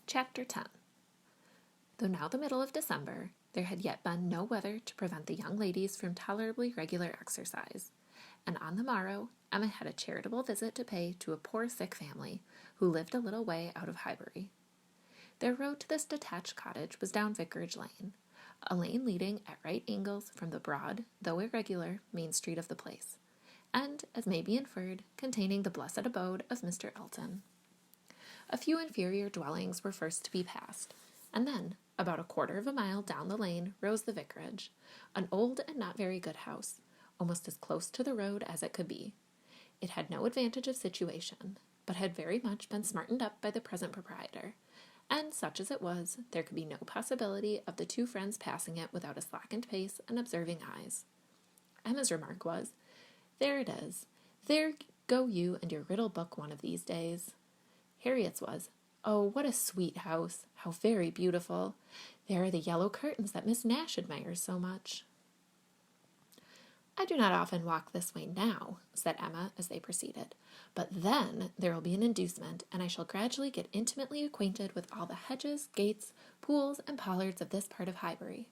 Chapter 10. Though now the middle of December, there had yet been no weather to prevent the young ladies from tolerably regular exercise, and on the morrow Emma had a charitable visit to pay to a poor sick family who lived a little way out of Highbury. Their road to this detached cottage was down Vicarage Lane, a lane leading at right angles from the broad, though irregular, main street of the place, and, as may be inferred, containing the blessed abode of Mr. Elton. A few inferior dwellings were first to be passed, and then, about a quarter of a mile down the lane, rose the vicarage, an old and not very good house, almost as close to the road as it could be. It had no advantage of situation, but had very much been smartened up by the present proprietor, and, such as it was, there could be no possibility of the two friends passing it without a slackened pace and observing eyes. Emma's remark was, "There it is. There go you and your riddle book one of these days." Harriet's was, "Oh, what a sweet house! How very beautiful! There are the yellow curtains that Miss Nash admires so much." "I do not often walk this way now," said Emma as they proceeded, "but then there will be an inducement, and I shall gradually get intimately acquainted with all the hedges, gates, pools, and pollards of this part of Highbury."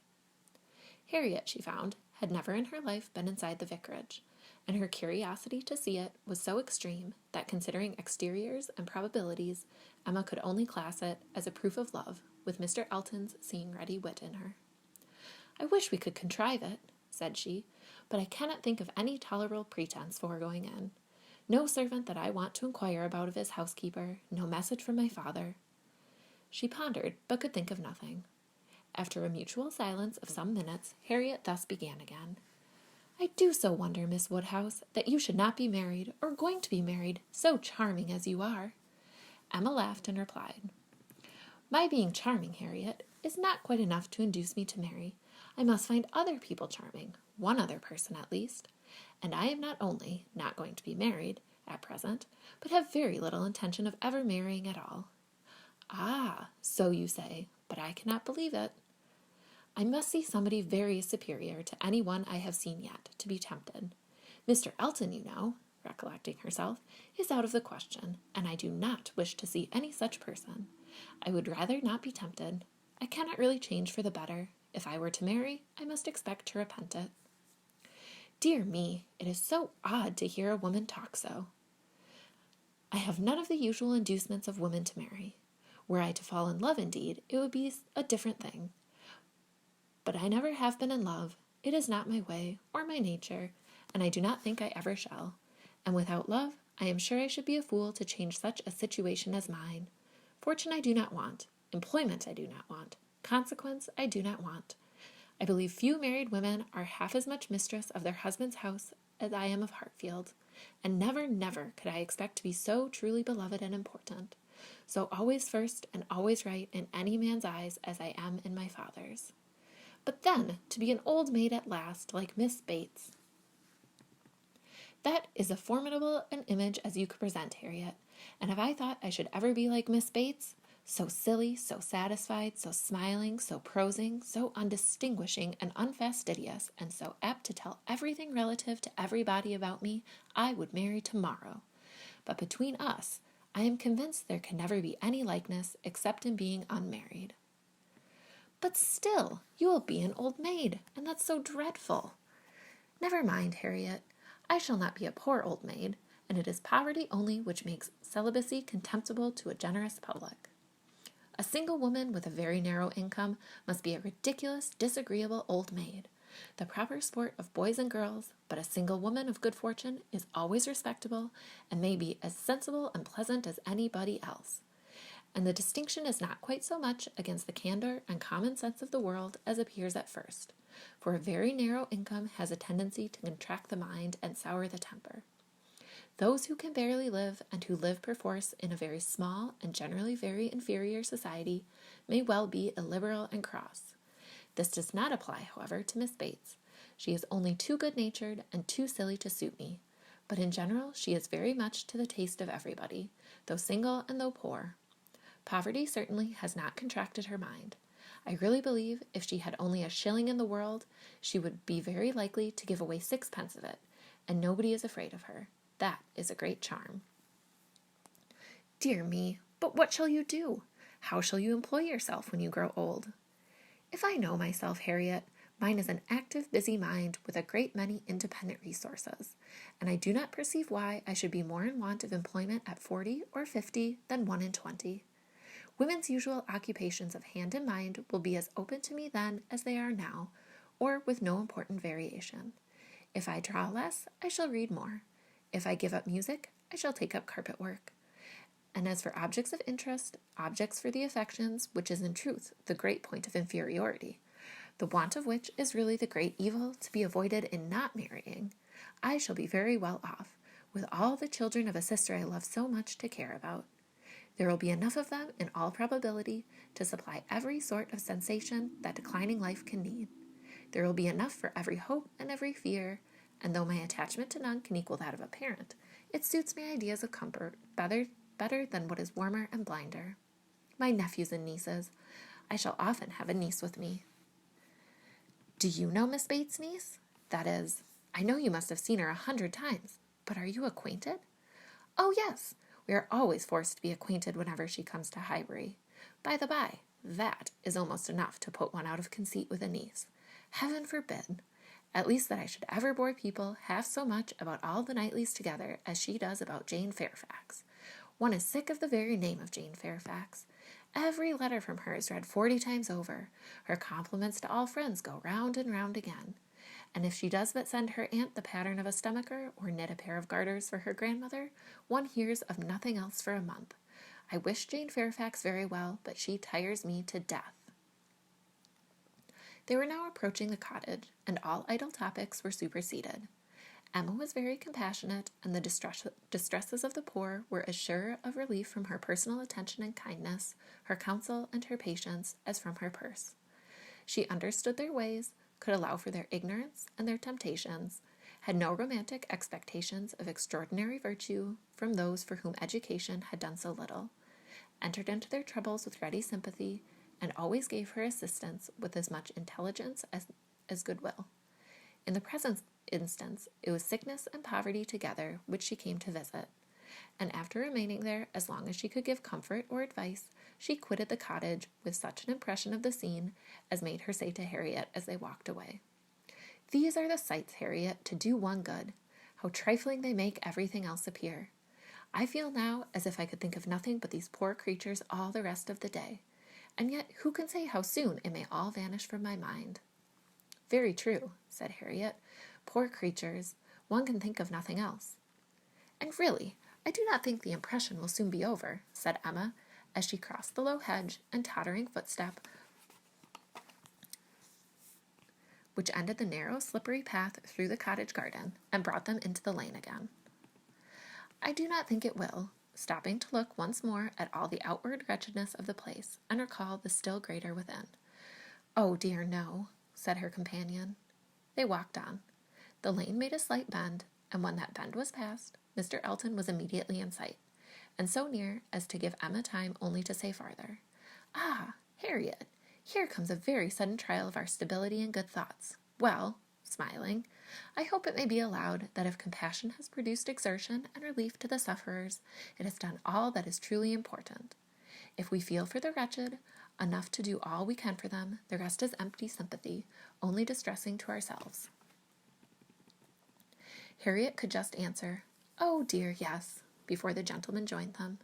Harriet, she found, had never in her life been inside the vicarage, and her curiosity to see it was so extreme that, considering exteriors and probabilities, Emma could only class it as a proof of love, with Mr. Elton's seeing ready wit in her. "I wish we could contrive it," said she, "but I cannot think of any tolerable pretense for going in. No servant that I want to inquire about of his housekeeper, no message from my father." She pondered, but could think of nothing. After a mutual silence of some minutes, Harriet thus began again. "I do so wonder, Miss Woodhouse, that you should not be married, or going to be married, so charming as you are." Emma laughed and replied, "My being charming, Harriet, is not quite enough to induce me to marry. I must find other people charming, one other person at least, and I am not only not going to be married, at present, but have very little intention of ever marrying at all." "Ah, so you say, but I cannot believe it." "I must see somebody very superior to any one I have seen yet, to be tempted. Mr. Elton, you know," recollecting herself, "is out of the question, and I do not wish to see any such person. I would rather not be tempted. I cannot really change for the better. If I were to marry, I must expect to repent it." "Dear me, it is so odd to hear a woman talk so." "I have none of the usual inducements of women to marry. Were I to fall in love, indeed, it would be a different thing. But I never have been in love. It is not my way, or my nature, and I do not think I ever shall. And without love, I am sure I should be a fool to change such a situation as mine. Fortune I do not want. Employment I do not want. Consequence I do not want. I believe few married women are half as much mistress of their husband's house as I am of Hartfield, and never, never could I expect to be so truly beloved and important, so always first and always right in any man's eyes as I am in my father's. But then, to be an old maid at last, like Miss Bates." "That is as formidable an image as you could present, Harriet, and if I thought I should ever be like Miss Bates, so silly, so satisfied, so smiling, so prosing, so undistinguishing and unfastidious, and so apt to tell everything relative to everybody about me, I would marry tomorrow. But between us, I am convinced there can never be any likeness except in being unmarried." "But still, you will be an old maid, and that's so dreadful." "Never mind, Harriet. I shall not be a poor old maid, and it is poverty only which makes celibacy contemptible to a generous public. A single woman with a very narrow income must be a ridiculous, disagreeable old maid, the proper sport of boys and girls, but a single woman of good fortune is always respectable, and may be as sensible and pleasant as anybody else. And the distinction is not quite so much against the candor and common sense of the world as appears at first, for a very narrow income has a tendency to contract the mind and sour the temper. Those who can barely live, and who live perforce in a very small and generally very inferior society, may well be illiberal and cross. This does not apply, however, to Miss Bates. She is only too good-natured and too silly to suit me, but in general she is very much to the taste of everybody, though single and though poor. Poverty certainly has not contracted her mind. I really believe if she had only a shilling in the world, she would be very likely to give away 6 pence of it, and nobody is afraid of her. That is a great charm." "Dear me, but what shall you do? How shall you employ yourself when you grow old? If I know myself, Harriet, mine is an active, busy mind with a great many independent resources, and I do not perceive why I should be more in want of employment at 40 or 50 than 1 in 20. Women's usual occupations of hand and mind will be as open to me then as they are now, or with no important variation. If I draw less, I shall read more. If I give up music, I shall take up carpet work. And as for objects of interest, objects for the affections, which is in truth the great point of inferiority, the want of which is really the great evil to be avoided in not marrying, I shall be very well off, with all the children of a sister I love so much to care about. There will be enough of them, in all probability, to supply every sort of sensation that declining life can need. There will be enough for every hope and every fear, and though my attachment to none can equal that of a parent, it suits my ideas of comfort better than what is warmer and blinder. My nephews and nieces. I shall often have a niece with me. Do you know Miss Bates' niece? That is, I know you must have seen her 100 times, but are you acquainted? Oh, yes. We are always forced to be acquainted whenever she comes to Highbury. By the by, that is almost enough to put one out of conceit with a niece. Heaven forbid! At least that I should ever bore people half so much about all the Knightleys together as she does about Jane Fairfax. One is sick of the very name of Jane Fairfax. Every letter from her is read 40 times over. Her compliments to all friends go round and round again. And if she does but send her aunt the pattern of a stomacher or knit a pair of garters for her grandmother, one hears of nothing else for a month. I wish Jane Fairfax very well, but she tires me to death. They were now approaching the cottage, and all idle topics were superseded. Emma was very compassionate, and the distresses of the poor were as sure of relief from her personal attention and kindness, her counsel and her patience, as from her purse. She understood their ways, could allow for their ignorance and their temptations, had no romantic expectations of extraordinary virtue from those for whom education had done so little, entered into their troubles with ready sympathy, and always gave her assistance with as much intelligence as goodwill. In the present instance, it was sickness and poverty together which she came to visit, and after remaining there as long as she could give comfort or advice, she quitted the cottage with such an impression of the scene as made her say to Harriet as they walked away, "These are the sights, Harriet, to do one good. How trifling they make everything else appear. I feel now as if I could think of nothing but these poor creatures all the rest of the day, and yet who can say how soon it may all vanish from my mind?" "Very true," said Harriet. "Poor creatures, one can think of nothing else." "And really, I do not think the impression will soon be over," said Emma, as she crossed the low hedge and tottering footstep which ended the narrow, slippery path through the cottage garden and brought them into the lane again. "I do not think it will," stopping to look once more at all the outward wretchedness of the place and recall the still greater within. "Oh dear, no," said her companion. They walked on. The lane made a slight bend, and when that bend was passed, Mr. Elton was immediately in sight, and so near as to give Emma time only to say farther, "Ah, Harriet, here comes a very sudden trial of our stability and good thoughts. Well," smiling, "I hope it may be allowed that if compassion has produced exertion and relief to the sufferers, it has done all that is truly important. If we feel for the wretched enough to do all we can for them, the rest is empty sympathy, only distressing to ourselves." Harriet could just answer, "Oh dear, yes," before the gentleman joined them.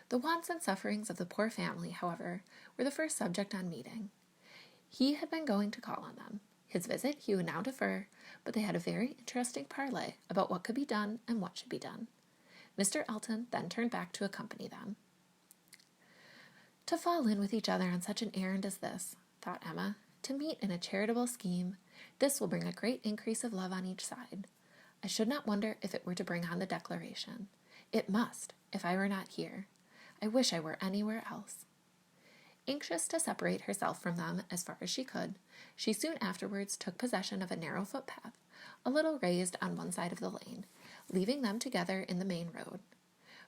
The wants and sufferings of the poor family, however, were the first subject on meeting. He had been going to call on them. His visit he would now defer, but they had a very interesting parley about what could be done and what should be done. Mr. Elton then turned back to accompany them. "To fall in with each other on such an errand as this," thought Emma, "to meet in a charitable scheme, this will bring a great increase of love on each side. I should not wonder if it were to bring on the Declaration. It must, if I were not here. I wish I were anywhere else." Anxious to separate herself from them as far as she could, she soon afterwards took possession of a narrow footpath, a little raised on one side of the lane, leaving them together in the main road.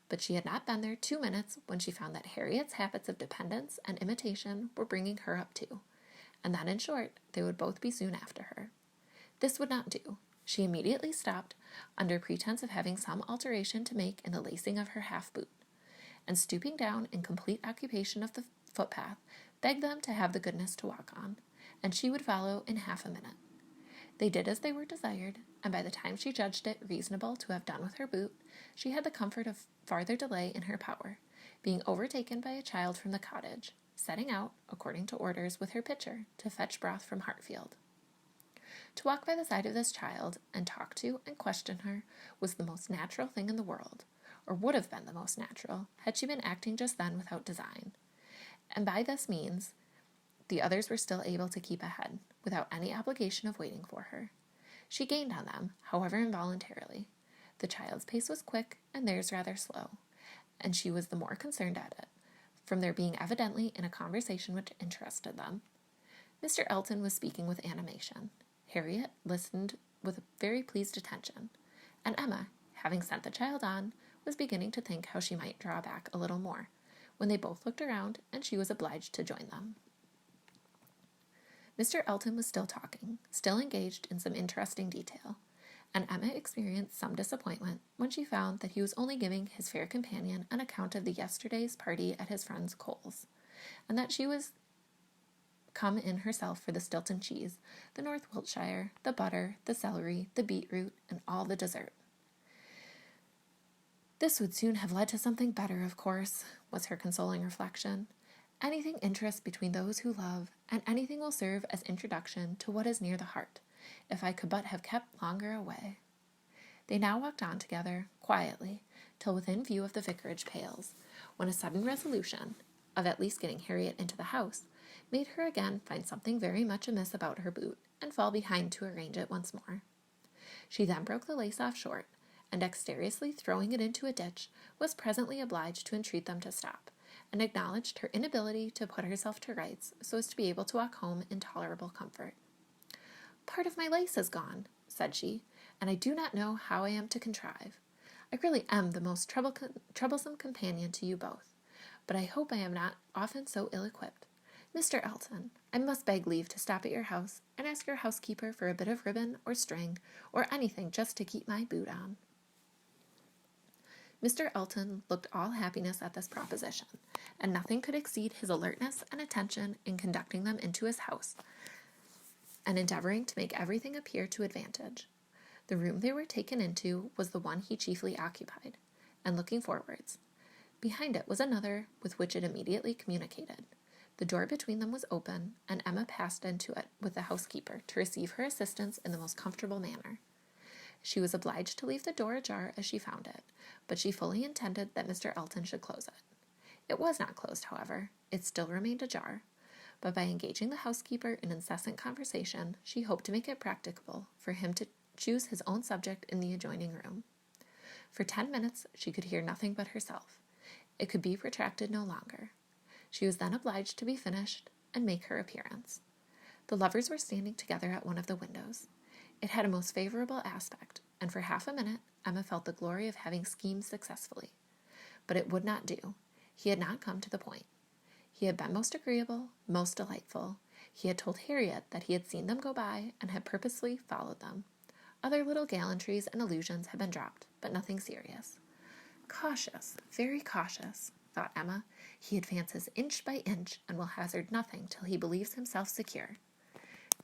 But she had not been there 2 minutes when she found that Harriet's habits of dependence and imitation were bringing her up too, and that, in short, they would both be soon after her. This would not do. She immediately stopped, under pretense of having some alteration to make in the lacing of her half-boot, and stooping down in complete occupation of footpath, begged them to have the goodness to walk on, and she would follow in half a minute. They did as they were desired, and by the time she judged it reasonable to have done with her boot, she had the comfort of farther delay in her power, being overtaken by a child from the cottage, setting out, according to orders, with her pitcher, to fetch broth from Hartfield. To walk by the side of this child, and talk to and question her, was the most natural thing in the world, or would have been the most natural, had she been acting just then without design. And by this means, the others were still able to keep ahead, without any obligation of waiting for her. She gained on them, however involuntarily. The child's pace was quick, and theirs rather slow, and she was the more concerned at it, from their being evidently in a conversation which interested them. Mr. Elton was speaking with animation. Harriet listened with very pleased attention, and Emma, having sent the child on, was beginning to think how she might draw back a little more, when they both looked around, and she was obliged to join them. Mr. Elton was still talking, still engaged in some interesting detail, and Emma experienced some disappointment when she found that he was only giving his fair companion an account of the yesterday's party at his friend Cole's, and that she was come in herself for the Stilton cheese, the North Wiltshire, the butter, the celery, the beetroot, and all the dessert. This would soon have led to something better, of course, was her consoling reflection. Anything interests between those who love, and anything will serve as introduction to what is near the heart, if I could but have kept longer away. They now walked on together, quietly, till within view of the vicarage pales, when a sudden resolution, of at least getting Harriet into the house, made her again find something very much amiss about her boot, and fall behind to arrange it once more. She then broke the lace off short, and dexterously throwing it into a ditch, was presently obliged to entreat them to stop, and acknowledged her inability to put herself to rights so as to be able to walk home in tolerable comfort. "Part of my lace is gone," said she, "and I do not know how I am to contrive. I really am the most troublesome companion to you both, but I hope I am not often so ill-equipped. Mr. Elton, I must beg leave to stop at your house and ask your housekeeper for a bit of ribbon or string or anything just to keep my boot on." Mr. Elton looked all happiness at this proposition, and nothing could exceed his alertness and attention in conducting them into his house, and endeavoring to make everything appear to advantage. The room they were taken into was the one he chiefly occupied, and looking forwards. Behind it was another with which it immediately communicated. The door between them was open, and Emma passed into it with the housekeeper to receive her assistance in the most comfortable manner. She was obliged to leave the door ajar as she found it, but she fully intended that Mr. Elton should close it. It was not closed, however. It still remained ajar, but by engaging the housekeeper in incessant conversation, she hoped to make it practicable for him to choose his own subject in the adjoining room. For 10 minutes she could hear nothing but herself. It could be protracted no longer. She was then obliged to be finished and make her appearance. The lovers were standing together at one of the windows. It had a most favorable aspect, and for half a minute Emma felt the glory of having schemed successfully. But it would not do. He had not come to the point. He had been most agreeable, most delightful. He had told Harriet that he had seen them go by and had purposely followed them. Other little gallantries and allusions had been dropped, but nothing serious. Cautious, very cautious, thought Emma. He advances inch by inch and will hazard nothing till he believes himself secure.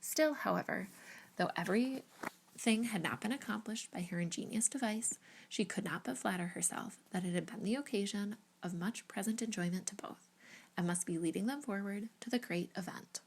Still, however, though everything had not been accomplished by her ingenious device, she could not but flatter herself that it had been the occasion of much present enjoyment to both, and must be leading them forward to the great event.